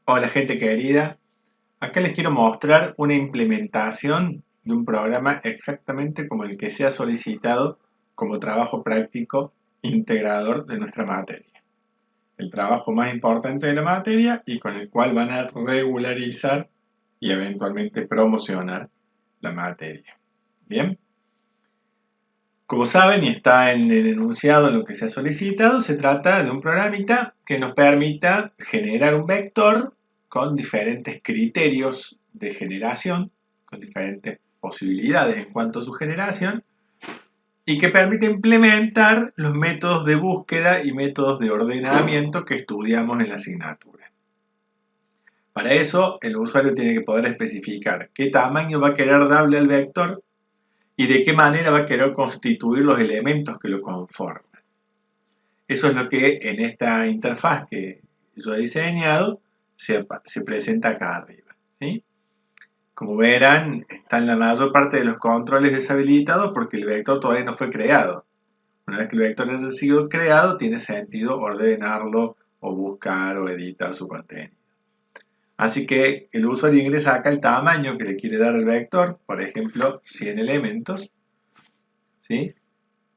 Hola gente querida, acá les quiero mostrar una implementación de un programa exactamente como el que se ha solicitado como trabajo práctico integrador de nuestra materia. El trabajo más importante de la materia y con el cual van a regularizar y eventualmente promocionar la materia. Bien, como saben y está en el enunciado lo que se ha solicitado, se trata de un programita que nos permita generar un vector con diferentes criterios de generación, con diferentes posibilidades en cuanto a su generación, y que permite implementar los métodos de búsqueda y métodos de ordenamiento que estudiamos en la asignatura. Para eso, el usuario tiene que poder especificar qué tamaño va a querer darle al vector y de qué manera va a querer constituir los elementos que lo conforman. Eso es lo que en esta interfaz que yo he diseñado se presenta acá arriba, ¿sí? Como verán, están la mayor parte de los controles deshabilitados porque el vector todavía no fue creado. Una vez que el vector haya sido creado, tiene sentido ordenarlo o buscar o editar su contenido. Así que el usuario ingresa acá el tamaño que le quiere dar al vector, por ejemplo, 100 elementos, ¿sí?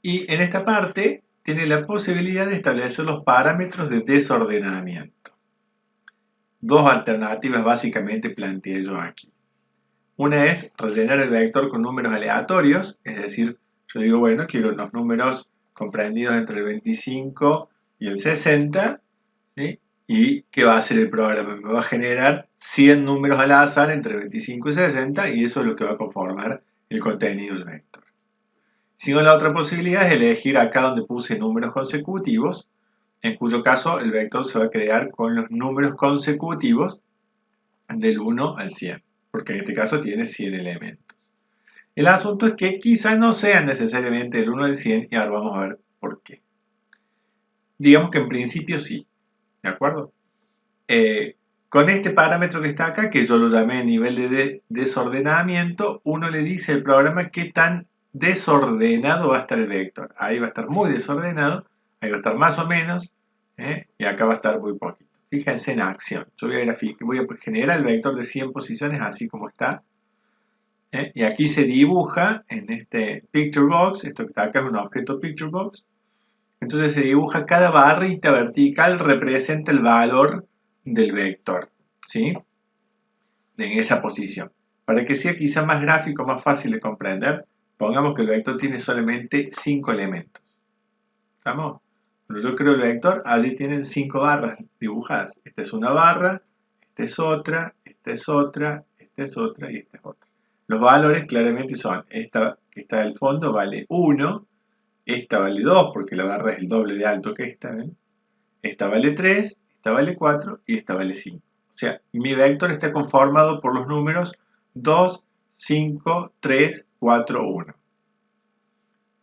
Y en esta parte tiene la posibilidad de establecer los parámetros de desordenamiento. Dos alternativas básicamente planteé yo aquí. Una es rellenar el vector con números aleatorios, es decir, yo digo, bueno, quiero unos números comprendidos entre el 25 y el 60, ¿sí? ¿Y qué va a hacer el programa? Me va a generar 100 números al azar entre 25 y 60 y eso es lo que va a conformar el contenido del vector. Si no, la otra posibilidad es elegir acá donde puse números consecutivos, en cuyo caso el vector se va a crear con los números consecutivos del 1 al 100, porque en este caso tiene 100 elementos. El asunto es que quizá no sean necesariamente del 1 al 100 y ahora vamos a ver por qué. Digamos que en principio sí, ¿de acuerdo? Con este parámetro que está acá, que yo lo llamé nivel de desordenamiento, uno le dice al programa qué tan desordenado va a estar el vector. Ahí va a estar muy desordenado, ahí va a estar más o menos, y acá va a estar muy poquito. Fíjense en acción. Yo voy a generar el vector de 100 posiciones así como está. Y aquí se dibuja en este picture box, esto que está acá es un objeto picture box. Entonces se dibuja cada barrita vertical representa el valor del vector, ¿sí? En esa posición. Para que sea quizá más gráfico, más fácil de comprender, pongamos que el vector tiene solamente 5 elementos. ¿Estamos? Cuando yo creo el vector, allí tienen 5 barras dibujadas. Esta es una barra, esta es otra, esta es otra, esta es otra y esta es otra. Los valores claramente son, esta que está al fondo vale 1, esta vale 2 porque la barra es el doble de alto que esta, ¿ven? Esta vale 3, esta vale 4 y esta vale 5. O sea, mi vector está conformado por los números 2, 5, 3, 4, 1.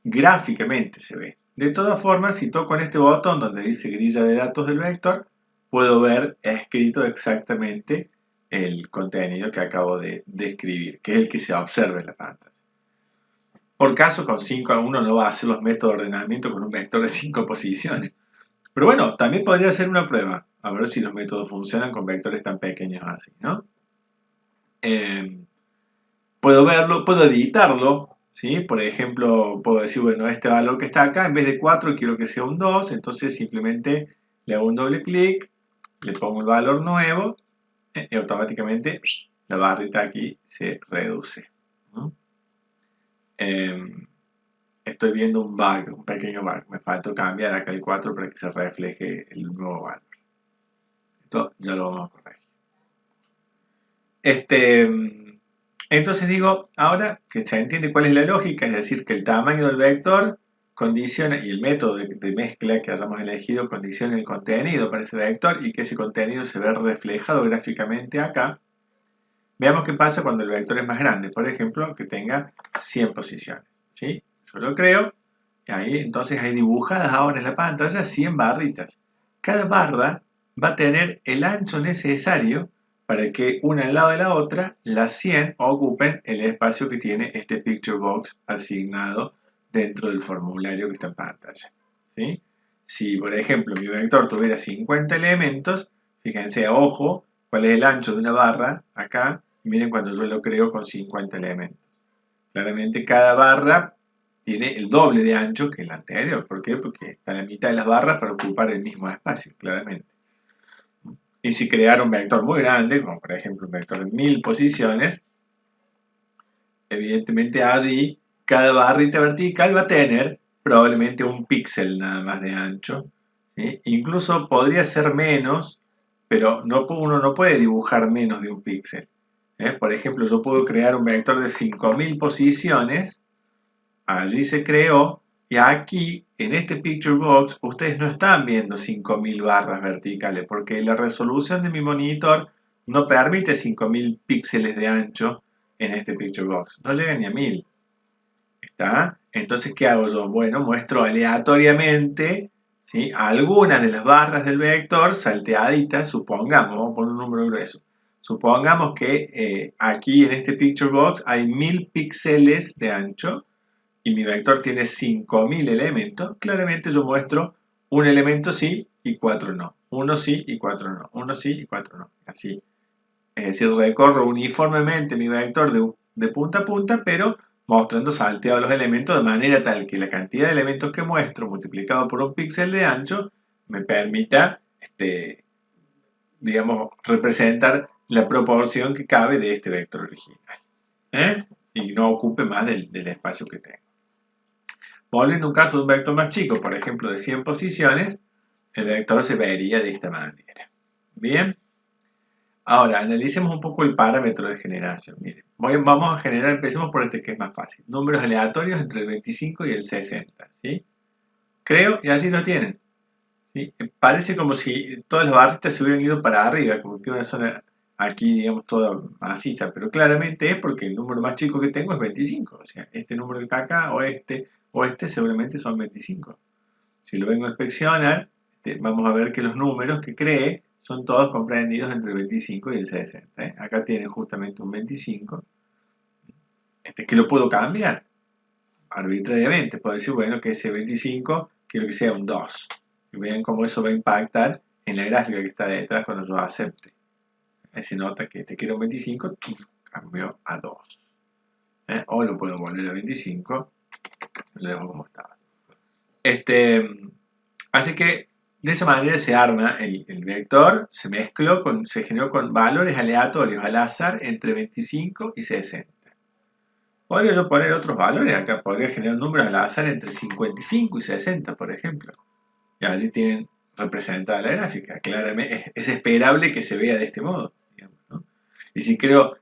Gráficamente se ve. De todas formas, si toco en este botón donde dice grilla de datos del vector, puedo ver escrito exactamente el contenido que acabo de describir, que es el que se observa en la pantalla. Por caso, con 5 a 1 no va a hacer los métodos de ordenamiento con un vector de 5 posiciones. Pero bueno, también podría ser una prueba, a ver si los métodos funcionan con vectores tan pequeños así, ¿no? Puedo verlo, puedo editarlo, ¿sí? Por ejemplo, puedo decir, bueno, este valor que está acá, en vez de 4 quiero que sea un 2, entonces simplemente le hago un doble clic, le pongo el valor nuevo y automáticamente la barrita aquí se reduce, ¿no? Estoy viendo un bug, un pequeño bug. Me falta cambiar acá el 4 para que se refleje el nuevo valor. Esto ya lo vamos a corregir. Entonces digo, ahora que se entiende cuál es la lógica, es decir, que el tamaño del vector condiciona, y el método de mezcla que hayamos elegido condiciona el contenido para ese vector y que ese contenido se ve reflejado gráficamente acá. Veamos qué pasa cuando el vector es más grande, por ejemplo, que tenga 100 posiciones, ¿sí? Yo lo creo, y ahí entonces hay dibujadas ahora en la pantalla 100 barritas. Cada barra va a tener el ancho necesario para que una al lado de la otra, las 100 ocupen el espacio que tiene este picture box asignado dentro del formulario que está en pantalla, ¿sí? Si, por ejemplo, mi vector tuviera 50 elementos, fíjense, ojo, cuál es el ancho de una barra acá. Miren cuando yo lo creo con 50 elementos. Claramente cada barra tiene el doble de ancho que la anterior. ¿Por qué? Porque está la mitad de las barras para ocupar el mismo espacio, claramente. Y si creara un vector muy grande, como por ejemplo un vector de 1000 posiciones, evidentemente allí cada barrita vertical va a tener probablemente un píxel nada más de ancho, ¿sí? Incluso podría ser menos, pero uno no puede dibujar menos de un píxel. Por ejemplo, yo puedo crear un vector de 5000 posiciones, allí se creó, y aquí, en este picture box, ustedes no están viendo 5000 barras verticales, porque la resolución de mi monitor no permite 5000 píxeles de ancho en este picture box, no llega ni a 1000. ¿Está? Entonces, ¿qué hago yo? Bueno, muestro aleatoriamente, ¿sí?, algunas de las barras del vector salteaditas, supongamos, vamos a poner un número grueso. Supongamos que aquí en este picture box hay 1000 píxeles de ancho y mi vector tiene 5000 elementos. Claramente yo muestro un elemento sí y 4 no. Uno sí y 4 no. Uno sí y 4 no. Así. Es decir, recorro uniformemente mi vector de punta a punta, pero mostrando salteados los elementos de manera tal que la cantidad de elementos que muestro multiplicado por un píxel de ancho me permita, digamos, representar la proporción que cabe de este vector original. Y no ocupe más del espacio que tengo. Volviendo a un caso de un vector más chico, por ejemplo de 100 posiciones, el vector se vería de esta manera. Bien. Ahora, analicemos un poco el parámetro de generación. Miren, vamos a generar, empecemos por este que es más fácil. Números aleatorios entre el 25 y el 60. ¿Sí? Creo, y allí lo tienen. ¿Sí? Parece como si todas las barritas se hubieran ido para arriba, como que una zona aquí, digamos, toda maciza, pero claramente es porque el número más chico que tengo es 25. O sea, este número que está acá, o este seguramente son 25. Si lo vengo a inspeccionar, vamos a ver que los números que cree son todos comprendidos entre el 25 y el 60. Acá tienen justamente un 25. Que lo puedo cambiar arbitrariamente. Puedo decir, bueno, que ese 25 quiero que sea un 2. Y vean cómo eso va a impactar en la gráfica que está detrás cuando yo acepte. Se nota que quiero un 25, cambio a 2. O lo puedo volver a 25, lo dejo como estaba. Así que de esa manera se arma el vector, se generó con valores aleatorios al azar entre 25 y 60. Podría yo poner otros valores acá, podría generar números al azar entre 55 y 60, por ejemplo. Y allí tienen representada la gráfica. Claramente es esperable que se vea de este modo, digamos, ¿no? Y si creo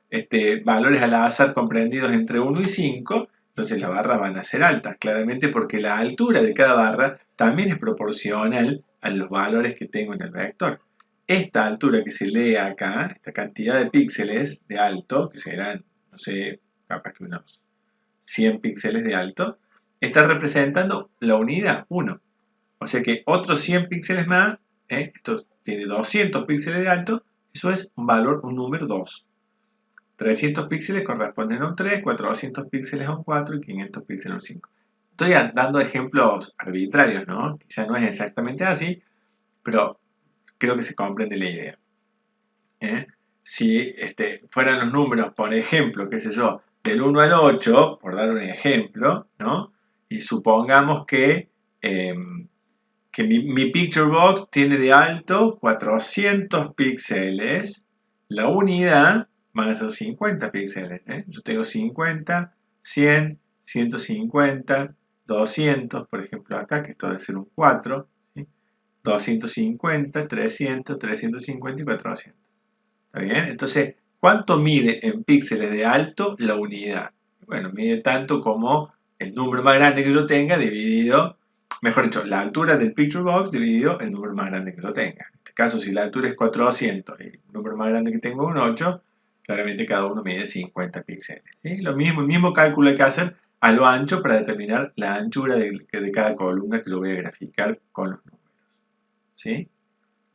valores al azar comprendidos entre 1 y 5, entonces las barras van a ser altas, claramente porque la altura de cada barra también es proporcional a los valores que tengo en el vector. Esta altura que se lee acá, esta cantidad de píxeles de alto, que serán, no sé, capaz que unos 100 píxeles de alto, está representando la unidad 1. O sea que otros 100 píxeles más, esto tiene 200 píxeles de alto, eso es un valor, un número 2. 300 píxeles corresponden a un 3, 400 píxeles a un 4 y 500 píxeles a un 5. Estoy dando ejemplos arbitrarios, ¿no? Quizá no es exactamente así, pero creo que se comprende la idea. Si fueran los números, por ejemplo, qué sé yo, del 1 al 8, por dar un ejemplo, ¿no? Y supongamos que mi picture box tiene de alto 400 píxeles, la unidad van a ser 50 píxeles. Yo tengo 50, 100, 150, 200, por ejemplo acá, que esto debe ser un 4, ¿sí? 250, 300, 350 y 400. ¿Está bien? Entonces, ¿cuánto mide en píxeles de alto la unidad? Bueno, mide tanto como el número más grande que yo tenga dividido, mejor dicho, la altura del picture box dividido el número más grande que yo tenga. En este caso, si la altura es 400 y el número más grande que tengo es un 8, claramente cada uno mide 50 píxeles. ¿Sí? El mismo cálculo hay que hacer a lo ancho para determinar la anchura de cada columna que yo voy a graficar con los números. ¿Sí?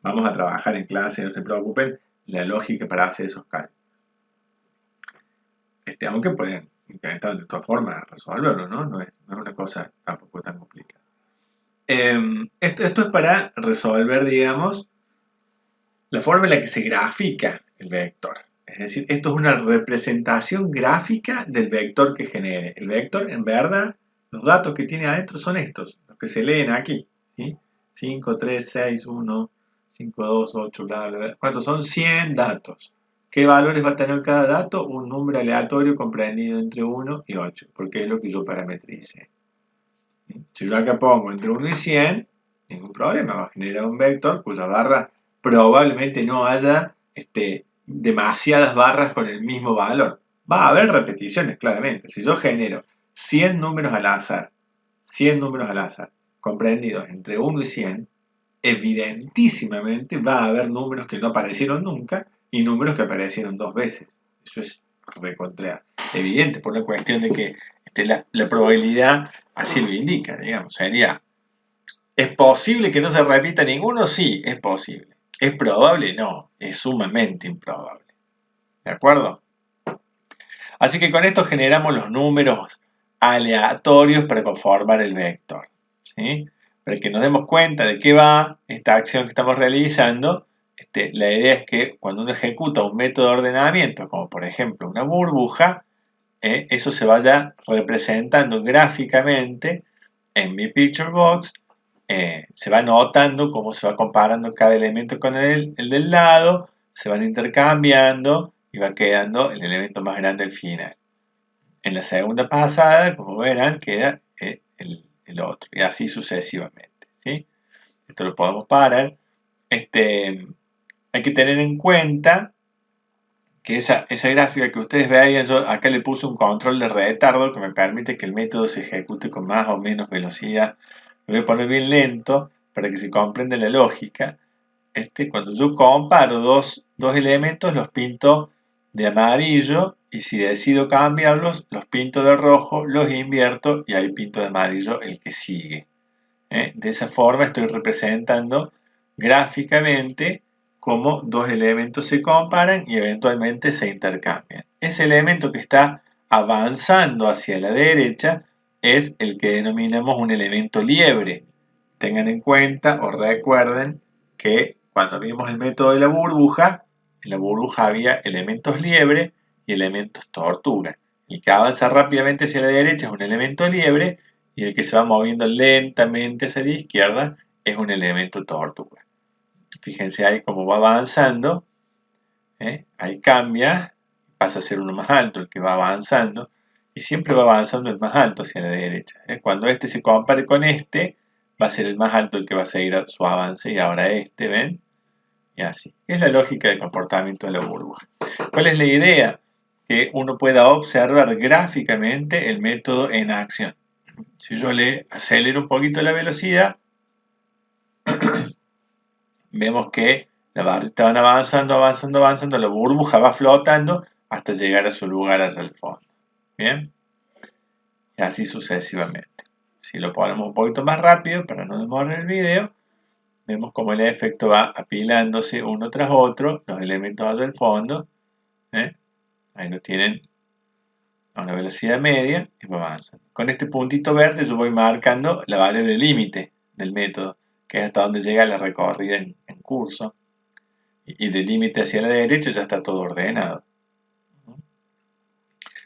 Vamos a trabajar en clase, no se preocupen, la lógica para hacer esos cálculos. Aunque pueden intentar de todas formas resolverlo, ¿no? No es una cosa tampoco tan complicada. Esto es para resolver, digamos, la forma en la que se grafica el vector. Es decir, esto es una representación gráfica del vector que genere. El vector, en verdad, los datos que tiene adentro son estos, los que se leen aquí. ¿Sí? 5, 3, 6, 1, 5, 2, 8, bla, bla, bla. ¿Cuántos son? 100 datos. ¿Qué valores va a tener cada dato? Un número aleatorio comprendido entre 1 y 8, porque es lo que yo parametrice. Si yo acá pongo entre 1 y 100, ningún problema, va a generar un vector cuya barra probablemente no haya demasiadas barras con el mismo valor. Va a haber repeticiones, claramente. Si yo genero 100 números al azar, 100 números al azar, comprendidos entre 1 y 100, evidentísimamente va a haber números que no aparecieron nunca y números que aparecieron 2 veces. Eso es recontra evidente por la cuestión de que la probabilidad así lo indica, digamos. Sería, ¿es posible que no se repita ninguno? Sí, es posible. ¿Es probable? No, es sumamente improbable. ¿De acuerdo? Así que con esto generamos los números aleatorios para conformar el vector. ¿Sí? Para que nos demos cuenta de qué va esta acción que estamos realizando, la idea es que cuando uno ejecuta un método de ordenamiento, como por ejemplo una burbuja, eso se vaya representando gráficamente en mi picture box, se va notando cómo se va comparando cada elemento con el del lado, se van intercambiando y va quedando el elemento más grande al final. En la segunda pasada, como verán, queda el otro, y así sucesivamente. ¿Sí? Esto lo podemos parar. Hay que tener en cuenta que esa gráfica que ustedes vean, yo acá le puse un control de retardo que me permite que el método se ejecute con más o menos velocidad. Lo voy a poner bien lento para que se comprenda la lógica. Cuando yo comparo dos elementos, los pinto de amarillo, y si decido cambiarlos, los pinto de rojo, los invierto y ahí pinto de amarillo el que sigue. De esa forma estoy representando gráficamente cómo dos elementos se comparan y eventualmente se intercambian. Ese elemento que está avanzando hacia la derecha es el que denominamos un elemento liebre. Tengan en cuenta o recuerden que cuando vimos el método de la burbuja, en la burbuja había elementos liebre y elementos tortuga. El que avanza rápidamente hacia la derecha es un elemento liebre y el que se va moviendo lentamente hacia la izquierda es un elemento tortuga. Fíjense ahí cómo va avanzando, ahí cambia, pasa a ser uno más alto el que va avanzando, y siempre va avanzando el más alto hacia la derecha. Cuando este se compare con este, va a ser el más alto el que va a seguir su avance, y ahora ¿ven? Y así. Es la lógica del comportamiento de la burbuja. ¿Cuál es la idea? Que uno pueda observar gráficamente el método en acción. Si yo le acelero un poquito la velocidad, vemos que la barrita van avanzando, la burbuja va flotando hasta llegar a su lugar hacia el fondo. ¿Bien? Y así sucesivamente. Si lo ponemos un poquito más rápido para no demorar el video, vemos cómo el efecto va apilándose uno tras otro, los elementos del fondo. Ahí lo tienen a una velocidad media y va avanzando. Con este puntito verde yo voy marcando la variable límite del método, que es hasta donde llega la recorrida en curso. Y del límite hacia la derecha ya está todo ordenado.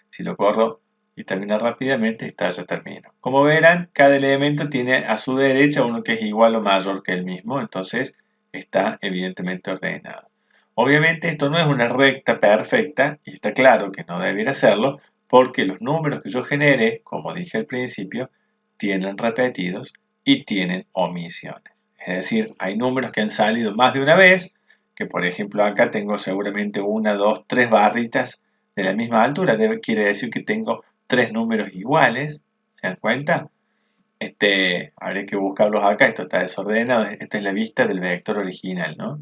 Si lo corro y termina rápidamente, ya termino. Como verán, cada elemento tiene a su derecha uno que es igual o mayor que el mismo, entonces está evidentemente ordenado. Obviamente esto no es una recta perfecta, y está claro que no debiera serlo, porque los números que yo genere, como dije al principio, tienen repetidos y tienen omisiones. Es decir, hay números que han salido más de una vez, que por ejemplo acá tengo seguramente 1, 2, 3 barritas de la misma altura, quiere decir que tengo 3 números iguales, ¿se dan cuenta? Habría que buscarlos acá, esto está desordenado, esta es la vista del vector original, ¿no?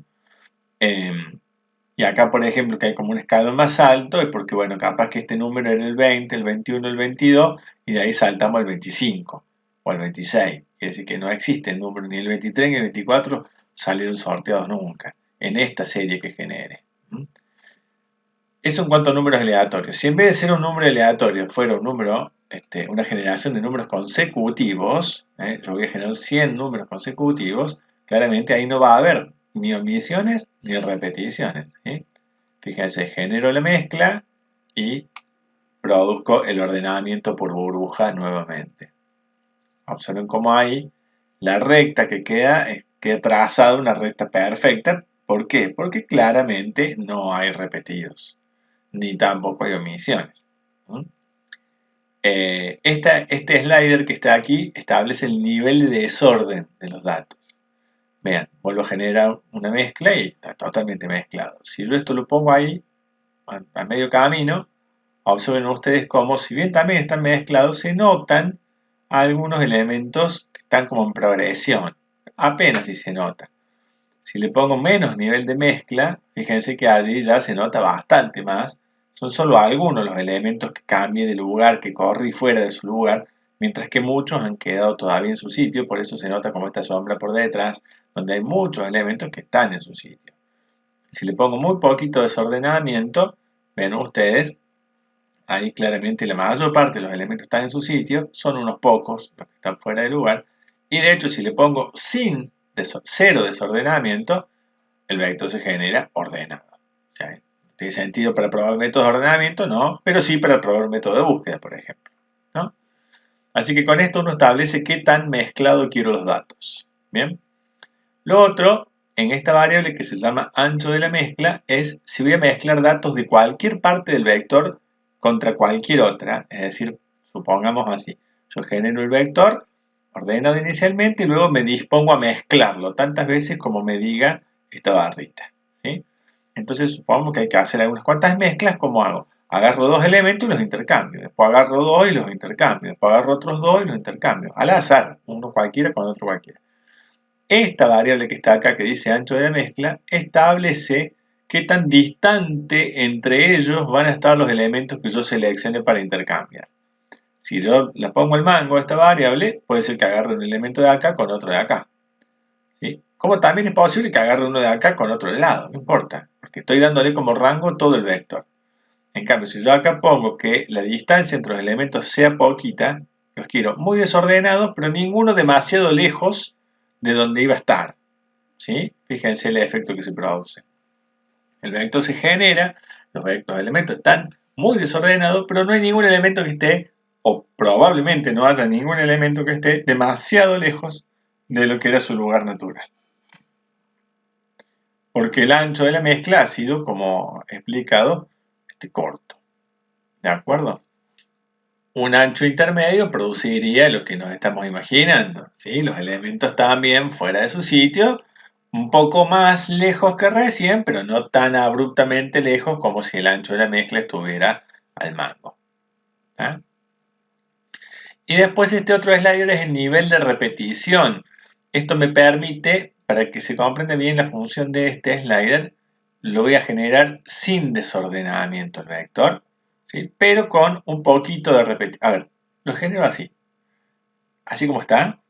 Y acá, por ejemplo, que hay como un escalón más alto, es porque, bueno, capaz que este número era el 20, el 21, el 22, y de ahí saltamos al 25 o al 26. Quiere decir que no existe el número ni el 23 ni el 24 salieron sorteados nunca en esta serie que genere. Eso en cuanto a números aleatorios. Si en vez de ser un número aleatorio fuera un número, una generación de números consecutivos, yo voy a generar 100 números consecutivos, claramente ahí no va a haber ni omisiones ni repeticiones. Fíjense, genero la mezcla y produzco el ordenamiento por burbuja nuevamente. Observen cómo ahí la recta que queda trazada una recta perfecta. ¿Por qué? Porque claramente no hay repetidos, ni tampoco hay omisiones. Este slider que está aquí establece el nivel de desorden de los datos. Vean, vuelvo a generar una mezcla y está totalmente mezclado. Si yo esto lo pongo ahí, a medio camino, observen ustedes cómo, si bien también están mezclados, se notan algunos elementos que están como en progresión. Apenas si se nota. Si le pongo menos nivel de mezcla, fíjense que allí ya se nota bastante más. Son solo algunos los elementos que cambien de lugar, que corrí fuera de su lugar, mientras que muchos han quedado todavía en su sitio, por eso se nota como esta sombra por detrás, donde hay muchos elementos que están en su sitio. Si le pongo muy poquito desordenamiento, ven ustedes, ahí claramente la mayor parte de los elementos están en su sitio, son unos pocos los que están fuera de lugar, y de hecho si le pongo cero desordenamiento, el vector se genera ordenado. O sea, ¿no tiene sentido para probar métodos de ordenamiento? No, pero sí para probar método de búsqueda, por ejemplo, ¿no? Así que con esto uno establece qué tan mezclado quiero los datos. Bien. Lo otro, en esta variable que se llama ancho de la mezcla, es si voy a mezclar datos de cualquier parte del vector contra cualquier otra. Es decir, supongamos así. Yo genero el vector ordenado inicialmente y luego me dispongo a mezclarlo tantas veces como me diga esta barrita, ¿sí? Entonces supongamos que hay que hacer algunas cuantas mezclas. ¿Cómo hago? Agarro dos elementos y los intercambio. Después agarro dos y los intercambio. Después agarro otros dos y los intercambio. Al azar, uno cualquiera con otro cualquiera. Esta variable que está acá, que dice ancho de la mezcla, establece qué tan distante entre ellos van a estar los elementos que yo seleccione para intercambiar. Si yo la pongo al mango a esta variable, puede ser que agarre un elemento de acá con otro de acá, ¿sí? Como también es posible que agarre uno de acá con otro de lado, no importa, porque estoy dándole como rango todo el vector. En cambio, si yo acá pongo que la distancia entre los elementos sea poquita, los quiero muy desordenados, pero ninguno demasiado lejos de donde iba a estar, ¿sí? Fíjense el efecto que se produce. El vector se genera, los elementos están muy desordenados, pero no hay ningún elemento que esté, o probablemente no haya ningún elemento que esté demasiado lejos de lo que era su lugar natural. Porque el ancho de la mezcla ha sido, como explicado, corto. ¿De acuerdo? Un ancho intermedio produciría lo que nos estamos imaginando, ¿sí? Los elementos también fuera de su sitio, un poco más lejos que recién, pero no tan abruptamente lejos como si el ancho de la mezcla estuviera al mango. ¿Ah? Y después este otro slider es el nivel de repetición. Esto me permite, para que se comprenda bien la función de este slider, lo voy a generar sin desordenamiento el vector, ¿sí? Pero con un poquito de repetición. A ver, lo genero así. Así como está,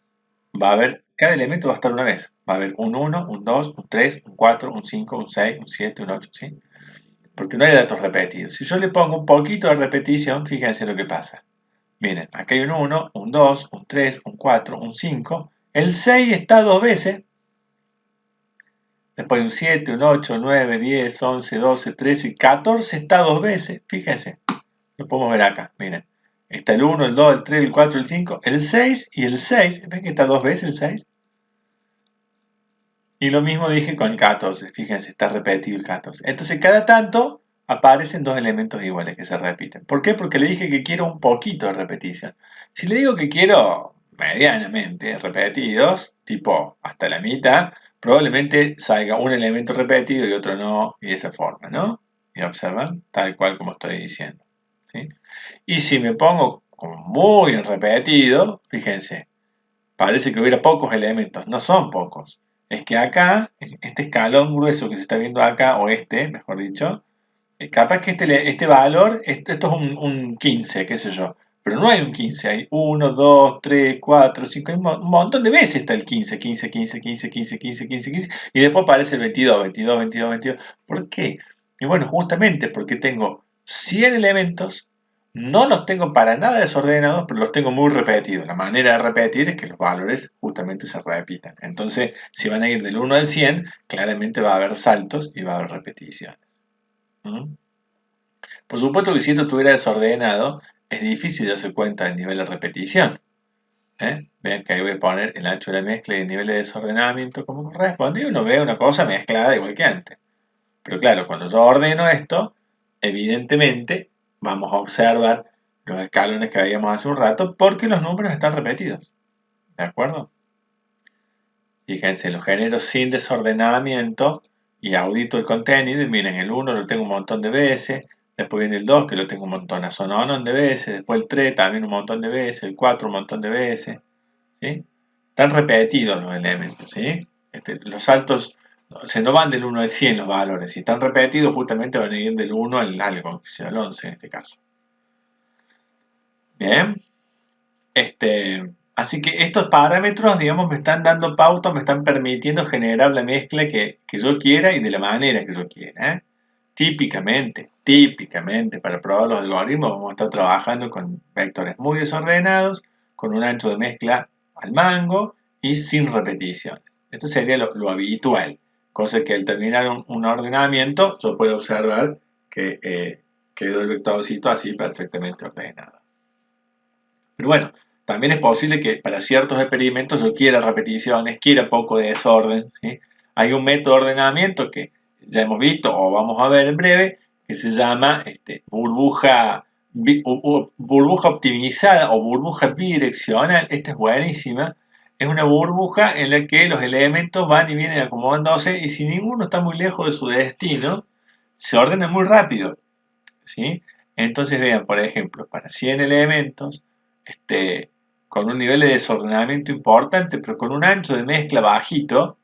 va a haber, cada elemento va a estar una vez. Va a haber un 1, un 2, un 3, un 4, un 5, un 6, un 7, un 8, ¿sí? Porque no hay datos repetidos. Si yo le pongo un poquito de repetición, fíjense lo que pasa. Miren, acá hay un 1, un 2, un 3, un 4, un 5. El 6 está dos veces. Después hay un 7, un 8, 9, 10, 11, 12, 13, 14 está dos veces. Fíjense, lo podemos ver acá. Miren, está el 1, el 2, el 3, el 4, el 5, el 6 y el 6. ¿Ven que está dos veces el 6? Y lo mismo dije con el 14. Fíjense, está repetido el 14. Entonces, cada tanto aparecen dos elementos iguales que se repiten. ¿Por qué? Porque le dije que quiero un poquito de repetición. Si le digo que quiero medianamente repetidos, tipo hasta la mitad, probablemente salga un elemento repetido y otro no, y de esa forma, ¿no? Y observan, tal cual como estoy diciendo, ¿sí? Y si me pongo como muy repetido, fíjense, parece que hubiera pocos elementos, no son pocos. Es que acá, este escalón grueso que se está viendo acá, o mejor dicho, capaz que este valor, esto es un 15, qué sé yo. Pero no hay un 15, hay 1, 2, 3, 4, 5, hay un montón de veces está el 15, 15, 15, 15, 15, 15, 15, 15, y después aparece el 22, 22, 22, 22. ¿Por qué? Y bueno, justamente porque tengo 100 elementos, no los tengo para nada desordenados, pero los tengo muy repetidos. La manera de repetir es que los valores justamente se repitan. Entonces, si van a ir del 1 al 100, claramente va a haber saltos y va a haber repeticiones. ¿Mm? Por supuesto que si esto estuviera desordenado, es difícil darse cuenta del nivel de repetición. Vean que ahí voy a poner el ancho de la mezcla y el nivel de desordenamiento como corresponde y uno ve una cosa mezclada igual que antes. Pero claro, cuando yo ordeno esto, evidentemente vamos a observar los escalones que veíamos hace un rato porque los números están repetidos. ¿De acuerdo? Fíjense, los genero sin desordenamiento y audito el contenido y miren, el 1 lo tengo un montón de veces, después viene el 2 que lo tengo un montón de veces, después el 3 también un montón de veces, el 4 un montón de veces, ¿sí? Están repetidos los elementos, ¿sí? Los saltos, no van del 1 al 100 los valores, si están repetidos justamente van a ir del 1 al algo, que sea el 11 en este caso. Bien. Así que estos parámetros, digamos, me están dando pauta, me están permitiendo generar la mezcla que yo quiera y de la manera que yo quiera. Típicamente, para probar los algoritmos vamos a estar trabajando con vectores muy desordenados, con un ancho de mezcla al mango y sin repeticiones. Esto sería lo habitual, cosa que al terminar un ordenamiento yo puedo observar que quedó el vectorcito así perfectamente ordenado. Pero bueno, también es posible que para ciertos experimentos yo quiera repeticiones, quiera poco de desorden, ¿sí? Hay un método de ordenamiento que ya hemos visto o vamos a ver en breve, que se llama burbuja optimizada o burbuja bidireccional. Esta es buenísima. Es una burbuja en la que los elementos van y vienen acomodándose y si ninguno está muy lejos de su destino, se ordena muy rápido, ¿sí? Entonces vean, por ejemplo, para 100 elementos, con un nivel de desordenamiento importante, pero con un ancho de mezcla bajito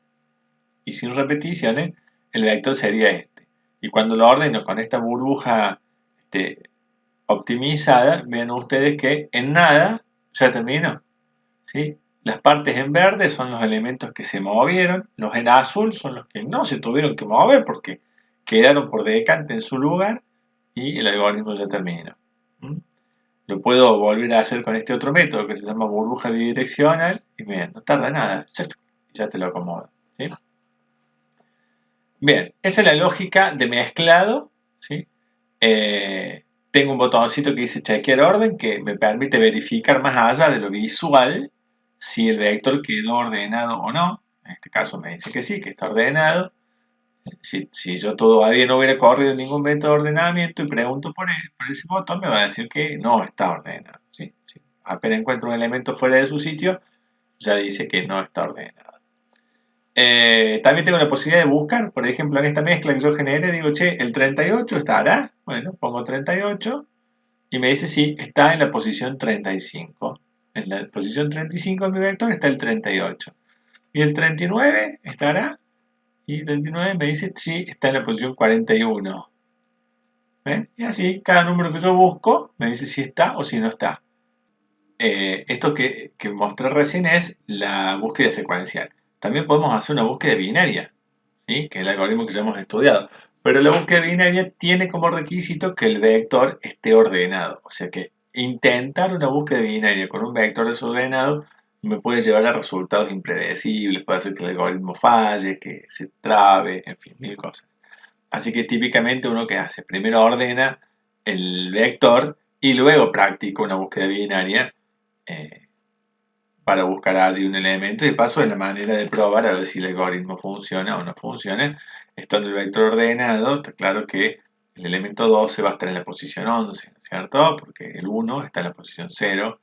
y sin repeticiones, el vector sería este. Y cuando lo ordeno con esta burbuja optimizada, vean ustedes que en nada ya terminó, ¿sí? Las partes en verde son los elementos que se movieron, los en azul son los que no se tuvieron que mover porque quedaron por decante en su lugar y el algoritmo ya terminó. Lo puedo volver a hacer con este otro método que se llama burbuja bidireccional y miren, no tarda nada, ya te lo acomodo, ¿sí? Bien, esa es la lógica de mezclado, ¿sí? Tengo un botoncito que dice chequear orden que me permite verificar más allá de lo visual si el vector quedó ordenado o no. En este caso me dice que sí, que está ordenado. Si yo todavía no hubiera corrido ningún método de ordenamiento y pregunto por ese botón, me va a decir que no está ordenado, ¿sí? Apenas encuentro un elemento fuera de su sitio, ya dice que no está ordenado. También tengo la posibilidad de buscar, por ejemplo, en esta mezcla que yo generé, digo, che, ¿el 38 estará? Bueno, pongo 38 y me dice sí, está en la posición 35. En la posición 35 de mi vector está el 38. ¿Y el 39 estará? Y el 39 me dice sí, está en la posición 41. ¿Ven? Y así, cada número que yo busco me dice si está o si no está. Esto que mostré recién es la búsqueda secuencial. También podemos hacer una búsqueda binaria, ¿sí? Que es el algoritmo que ya hemos estudiado. Pero la búsqueda binaria tiene como requisito que el vector esté ordenado. O sea que intentar una búsqueda binaria con un vector desordenado me puede llevar a resultados impredecibles, puede hacer que el algoritmo falle, que se trabe, en fin, mil cosas. Así que típicamente uno que hace, primero ordena el vector y luego practica una búsqueda binaria para buscar allí un elemento y de paso es la manera de probar a ver si el algoritmo funciona o no funciona. Estando el vector ordenado, está claro que el elemento 12 va a estar en la posición 11, ¿cierto? Porque el 1 está en la posición 0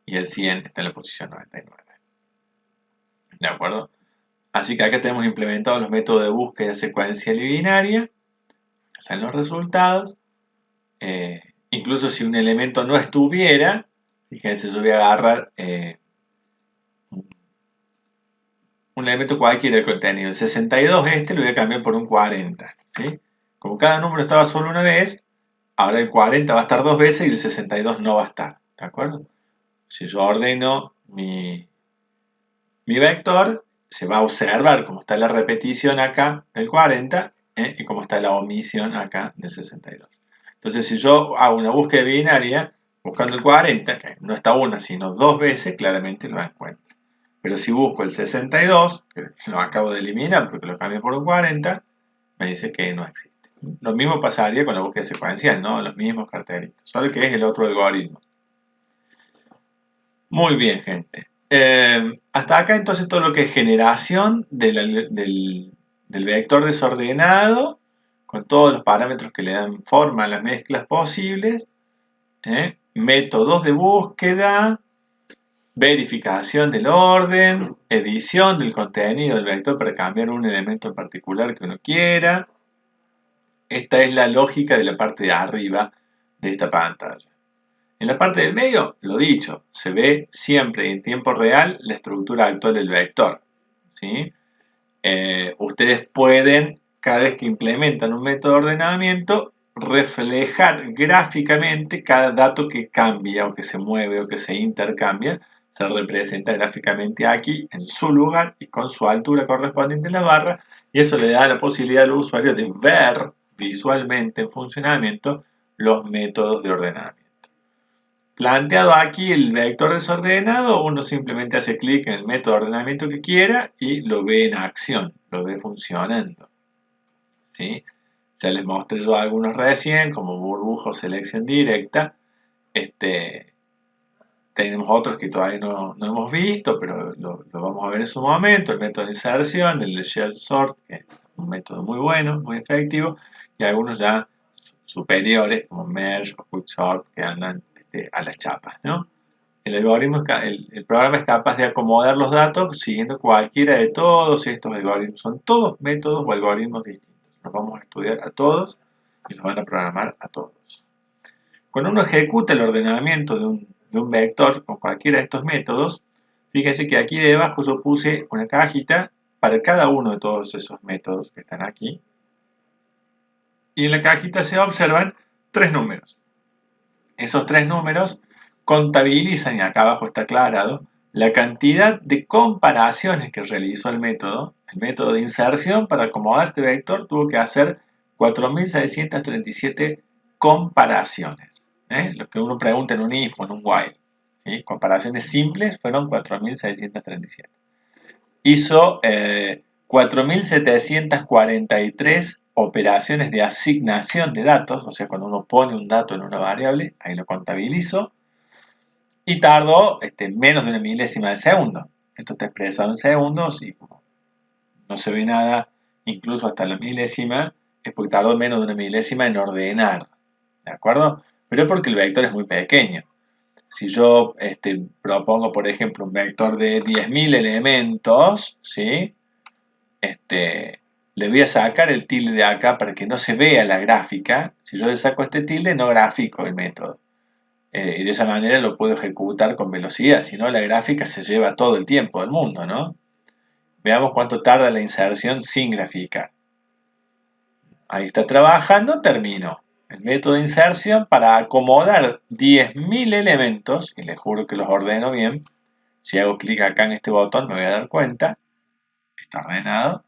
y el 100 está en la posición 99. ¿De acuerdo? Así que acá tenemos implementados los métodos de búsqueda secuencial y binaria. Están los resultados. Incluso si un elemento no estuviera, fíjense, yo voy a agarrar un elemento cualquiera del contenido. El 62 lo voy a cambiar por un 40. ¿Sí? Como cada número estaba solo una vez, ahora el 40 va a estar dos veces y el 62 no va a estar. ¿De acuerdo? Si yo ordeno mi vector, se va a observar cómo está la repetición acá del 40 y cómo está la omisión acá del 62. Entonces, si yo hago una búsqueda binaria buscando el 40, que no está una, sino dos veces, claramente lo encuentro. Pero si busco el 62, que lo acabo de eliminar porque lo cambié por un 40, me dice que no existe. Lo mismo pasaría con la búsqueda secuencial, ¿no? Los mismos cartelitos, solo que es el otro algoritmo. Muy bien, gente. Hasta acá entonces todo lo que es generación del vector desordenado, con todos los parámetros que le dan forma a las mezclas posibles, métodos de búsqueda, verificación del orden, edición del contenido del vector para cambiar un elemento en particular que uno quiera. Esta es la lógica de la parte de arriba de esta pantalla. En la parte del medio, lo dicho, se ve siempre en tiempo real la estructura actual del vector, ¿sí? Ustedes pueden, cada vez que implementan un método de ordenamiento, reflejar gráficamente cada dato que cambia o que se mueve o que se intercambia, se representa gráficamente aquí en su lugar y con su altura correspondiente en la barra, y eso le da la posibilidad al usuario de ver visualmente en funcionamiento los métodos de ordenamiento. Planteado aquí el vector desordenado, uno simplemente hace clic en el método de ordenamiento que quiera y lo ve en acción, lo ve funcionando, ¿sí? Ya les mostré yo algunos recién, como burbuja o selección directa. Tenemos otros que todavía no hemos visto, pero lo vamos a ver en su momento. El método de inserción, el de Shared Sort, que es un método muy bueno, muy efectivo, y algunos ya superiores, como Merge o Quicksort, que andan a las chapas, ¿no? El programa es capaz de acomodar los datos siguiendo cualquiera de todos estos algoritmos. Son todos métodos o algoritmos distintos. Los vamos a estudiar a todos y los van a programar a todos. Cuando uno ejecuta el ordenamiento de un vector con cualquiera de estos métodos, fíjense que aquí debajo yo puse una cajita para cada uno de todos esos métodos que están aquí. Y en la cajita se observan 3 números. Esos 3 números contabilizan, y acá abajo está aclarado, la cantidad de comparaciones que realizó el método. El método de inserción para acomodar este vector tuvo que hacer 4.637 comparaciones. Lo que uno pregunta en un if o en un while. ¿Sí? Comparaciones simples fueron 4.637. Hizo 4.743 operaciones de asignación de datos, o sea, cuando uno pone un dato en una variable, ahí lo contabilizo, y tardó menos de una milésima de segundo. Esto está expresado en segundos y no se ve nada, incluso hasta la milésima, es porque tardó menos de una milésima en ordenar, ¿de acuerdo? Pero es porque el vector es muy pequeño. Si yo propongo, por ejemplo, un vector de 10.000 elementos, ¿sí? Le voy a sacar el tilde de acá para que no se vea la gráfica. Si yo le saco este tilde, no grafico el método. Y de esa manera lo puedo ejecutar con velocidad. Si no, la gráfica se lleva todo el tiempo del mundo, ¿no? Veamos cuánto tarda la inserción sin graficar. Ahí está trabajando, termino. El método de inserción para acomodar 10.000 elementos, y les juro que los ordeno bien. Si hago clic acá en este botón me voy a dar cuenta. Está ordenado.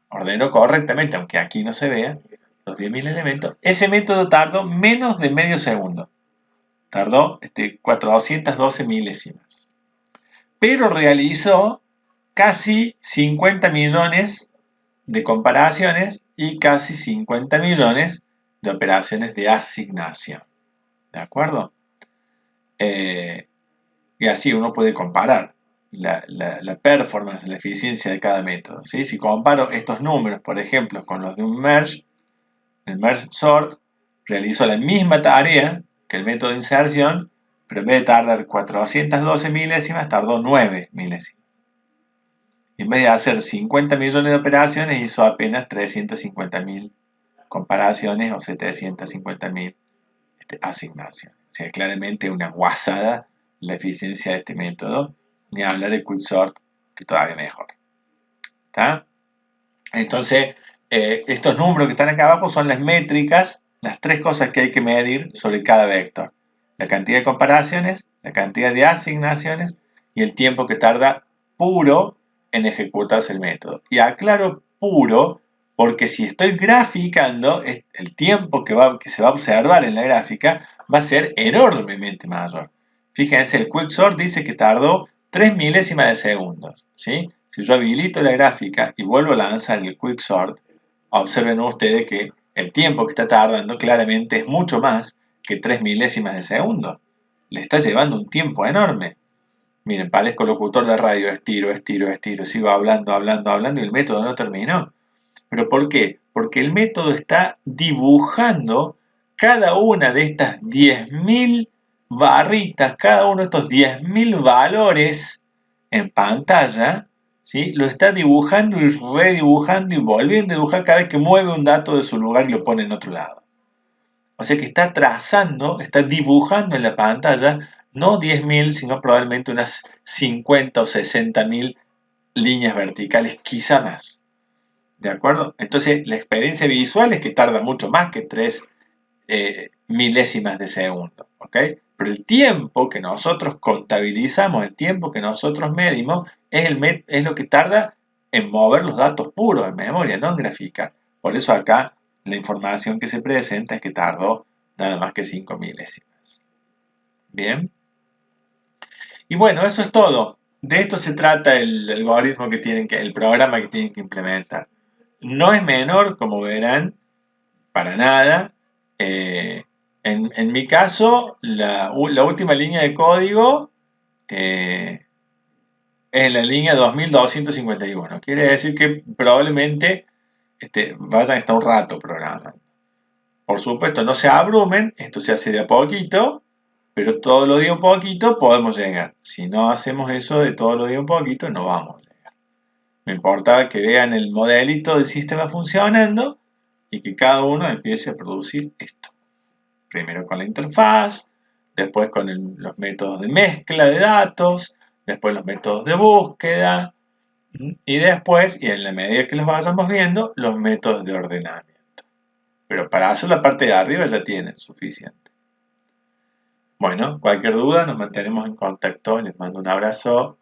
Ordeno correctamente, aunque aquí no se vea, los 10.000 elementos. Ese método tardó menos de medio segundo. Tardó 412 milésimas. Pero realizó casi 50 millones de comparaciones y casi 50 millones de operaciones de asignación. ¿De acuerdo? Y así uno puede comparar la performance, la eficiencia de cada método, ¿sí? Si comparo estos números, por ejemplo, con los de un merge, el merge sort realizó la misma tarea que el método de inserción, pero en vez de tardar 412 milésimas, tardó 9 milésimas. Y en vez de hacer 50 millones de operaciones, hizo apenas 350.000 comparaciones o 750.000 asignaciones. O sea, claramente una guasada la eficiencia de este método, ni hablar de Quicksort, que todavía mejor. ¿Está? Entonces, estos números que están acá abajo son las métricas, las 3 cosas que hay que medir sobre cada vector. La cantidad de comparaciones, la cantidad de asignaciones y el tiempo que tarda puro en ejecutarse el método. Y aclaro puro porque si estoy graficando, el tiempo que se va a observar en la gráfica va a ser enormemente mayor. Fíjense, el Quicksort dice que tardó 3 milésimas de segundos, ¿sí? Si yo habilito la gráfica y vuelvo a lanzar el Quicksort, observen ustedes que el tiempo que está tardando claramente es mucho más que 3 milésimas de segundo. Le está llevando un tiempo enorme. Miren, parezco locutor de radio, estiro, sigo hablando y el método no terminó. ¿Pero por qué? Porque el método está dibujando cada una de estas 10.000 barritas, cada uno de estos 10.000 valores en pantalla, ¿sí? Lo está dibujando y redibujando y volviendo a dibujar cada vez que mueve un dato de su lugar y lo pone en otro lado. O sea que está trazando, está dibujando en la pantalla no 10.000, sino probablemente unas 50 o 60.000 líneas verticales, quizá más. ¿De acuerdo? Entonces la experiencia visual es que tarda mucho más que 3 milésimas de segundo. ¿Ok? Pero el tiempo que nosotros contabilizamos, el tiempo que nosotros medimos, es lo que tarda en mover los datos puros en memoria, no en gráfica. Por eso acá la información que se presenta es que tardó nada más que 5 milésimas. Bien. Y bueno, eso es todo. De esto se trata el algoritmo el programa que tienen que implementar. No es menor, como verán, para nada. En mi caso, la última línea de código es la línea 2251. Quiere decir que probablemente vayan a estar un rato programando. Por supuesto, no se abrumen, esto se hace de a poquito, pero todo lo de un poquito podemos llegar. Si no hacemos eso de todo lo de un poquito, no vamos a llegar. Me importa que vean el modelito del sistema funcionando y que cada uno empiece a producir esto. Primero con la interfaz, después con los métodos de mezcla de datos, después los métodos de búsqueda y después, y en la medida que los vayamos viendo, los métodos de ordenamiento. Pero para hacer la parte de arriba ya tienen suficiente. Bueno, cualquier duda nos mantenemos en contacto. Les mando un abrazo.